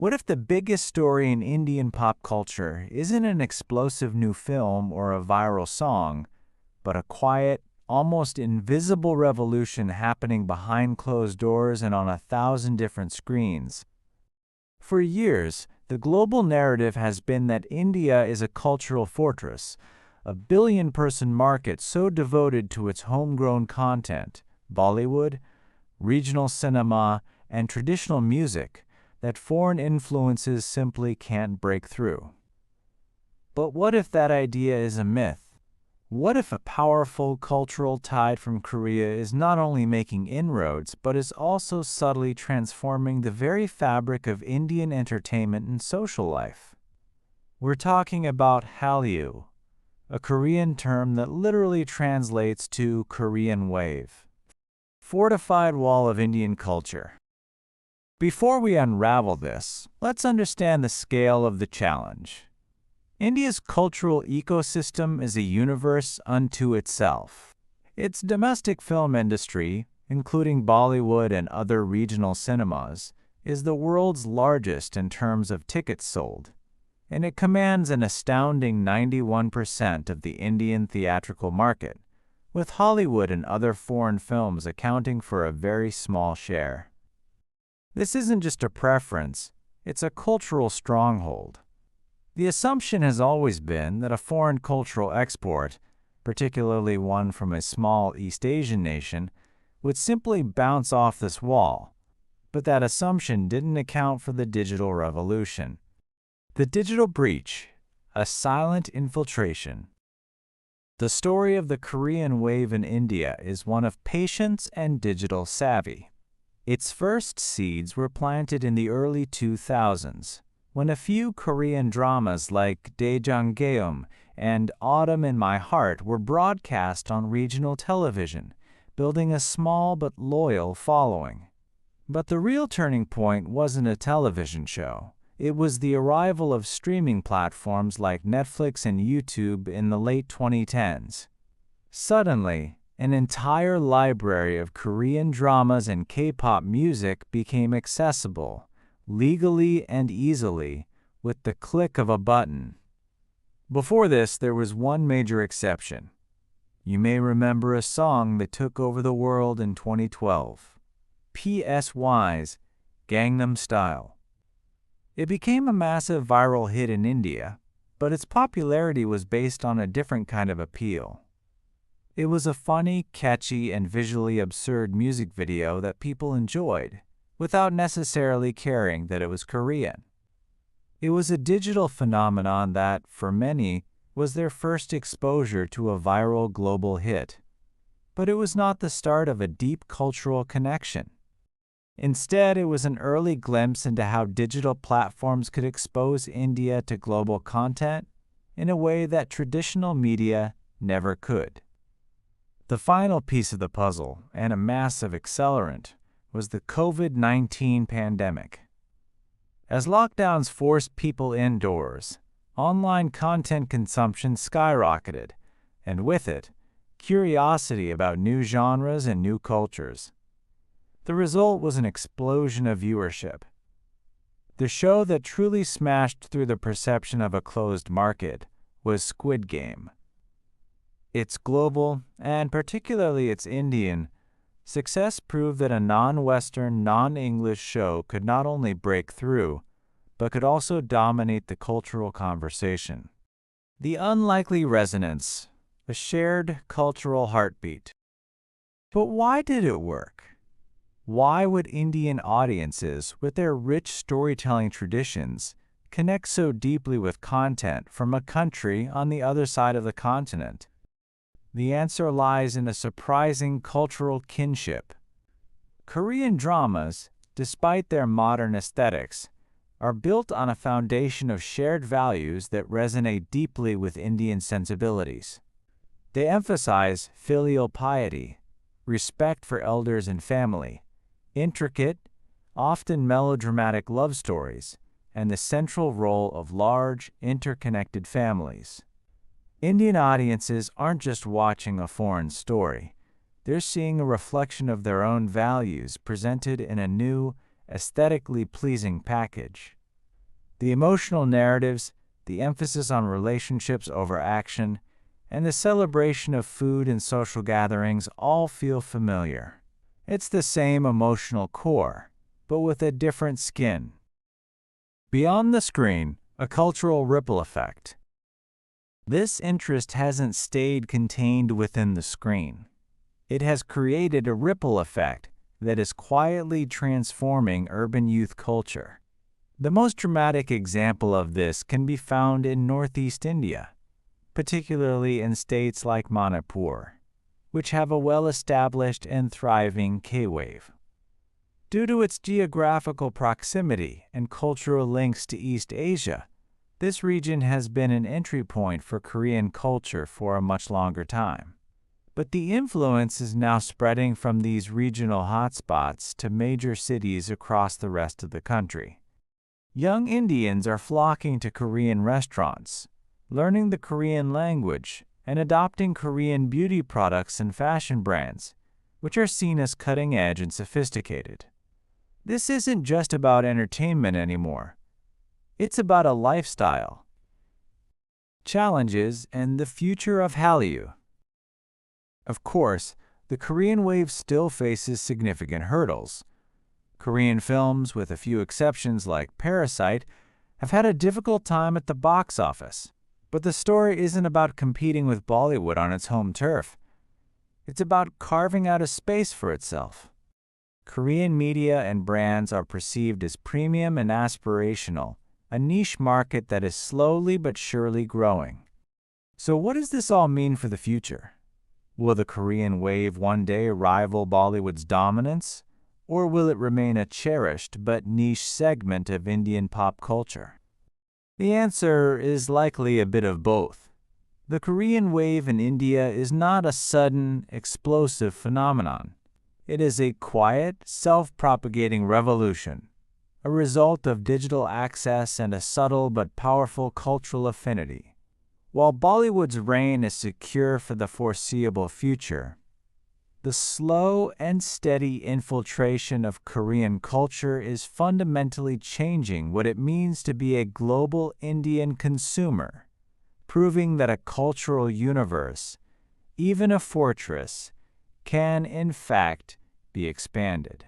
What if the biggest story in Indian pop culture isn't an explosive new film or a viral song, but a quiet, almost invisible revolution happening behind closed doors and on 1,000 different screens? For years, the global narrative has been that India is a cultural fortress, a billion-person market so devoted to its homegrown content, Bollywood, regional cinema, and traditional music, that foreign influences simply can't break through. But what if that idea is a myth? What if a powerful cultural tide from Korea is not only making inroads, but is also subtly transforming the very fabric of Indian entertainment and social life? We're talking about Hallyu, a Korean term that literally translates to Korean wave. Fortified wall of Indian culture. Before we unravel this, let's understand the scale of the challenge. India's cultural ecosystem is a universe unto itself. Its domestic film industry, including Bollywood and other regional cinemas, is the world's largest in terms of tickets sold, and it commands an astounding 91% of the Indian theatrical market, with Hollywood and other foreign films accounting for a very small share. This isn't just a preference, it's a cultural stronghold. The assumption has always been that a foreign cultural export, particularly one from a small East Asian nation, would simply bounce off this wall. But that assumption didn't account for the digital revolution. The digital breach, a silent infiltration. The story of the Korean wave in India is one of patience and digital savvy. Its first seeds were planted in the early 2000s, when a few Korean dramas like Daejanggeum and Autumn in My Heart were broadcast on regional television, building a small but loyal following. But the real turning point wasn't a television show. It was the arrival of streaming platforms like Netflix and YouTube in the late 2010s. Suddenly, an entire library of Korean dramas and K-pop music became accessible, legally and easily, with the click of a button. Before this, there was one major exception. You may remember a song that took over the world in 2012, PSY's Gangnam Style. It became a massive viral hit in India, but its popularity was based on a different kind of appeal. It was a funny, catchy, and visually absurd music video that people enjoyed, without necessarily caring that it was Korean. It was a digital phenomenon that, for many, was their first exposure to a viral global hit. But it was not the start of a deep cultural connection. Instead, it was an early glimpse into how digital platforms could expose India to global content in a way that traditional media never could. The final piece of the puzzle, and a massive accelerant, was the COVID-19 pandemic. As lockdowns forced people indoors, online content consumption skyrocketed, and with it, curiosity about new genres and new cultures. The result was an explosion of viewership. The show that truly smashed through the perception of a closed market was Squid Game. Its global, and particularly its Indian, success proved that a non-Western, non-English show could not only break through, but could also dominate the cultural conversation. The unlikely resonance, a shared cultural heartbeat. But why did it work? Why would Indian audiences, with their rich storytelling traditions, connect so deeply with content from a country on the other side of the continent? The answer lies in a surprising cultural kinship. Korean dramas, despite their modern aesthetics, are built on a foundation of shared values that resonate deeply with Indian sensibilities. They emphasize filial piety, respect for elders and family, intricate, often melodramatic love stories, and the central role of large, interconnected families. Indian audiences aren't just watching a foreign story. They're seeing a reflection of their own values presented in a new, aesthetically pleasing package. The emotional narratives, the emphasis on relationships over action, and the celebration of food and social gatherings all feel familiar. It's the same emotional core, but with a different skin. Beyond the screen, a cultural ripple effect. This interest hasn't stayed contained within the screen. It has created a ripple effect that is quietly transforming urban youth culture. The most dramatic example of this can be found in Northeast India, particularly in states like Manipur, which have a well-established and thriving K-wave. Due to its geographical proximity and cultural links to East Asia, this region has been an entry point for Korean culture for a much longer time. But the influence is now spreading from these regional hotspots to major cities across the rest of the country. Young Indians are flocking to Korean restaurants, learning the Korean language, and adopting Korean beauty products and fashion brands, which are seen as cutting-edge and sophisticated. This isn't just about entertainment anymore. It's about a lifestyle, challenges, and the future of Hallyu. Of course, the Korean wave still faces significant hurdles. Korean films, with a few exceptions like Parasite, have had a difficult time at the box office. But the story isn't about competing with Bollywood on its home turf. It's about carving out a space for itself. Korean media and brands are perceived as premium and aspirational, a niche market that is slowly but surely growing. So what does this all mean for the future? Will the Korean wave one day rival Bollywood's dominance? Or will it remain a cherished but niche segment of Indian pop culture? The answer is likely a bit of both. The Korean wave in India is not a sudden, explosive phenomenon. It is a quiet, self-propagating revolution, a result of digital access and a subtle but powerful cultural affinity. While Bollywood's reign is secure for the foreseeable future, the slow and steady infiltration of Korean culture is fundamentally changing what it means to be a global Indian consumer, proving that a cultural universe, even a fortress, can in fact be expanded.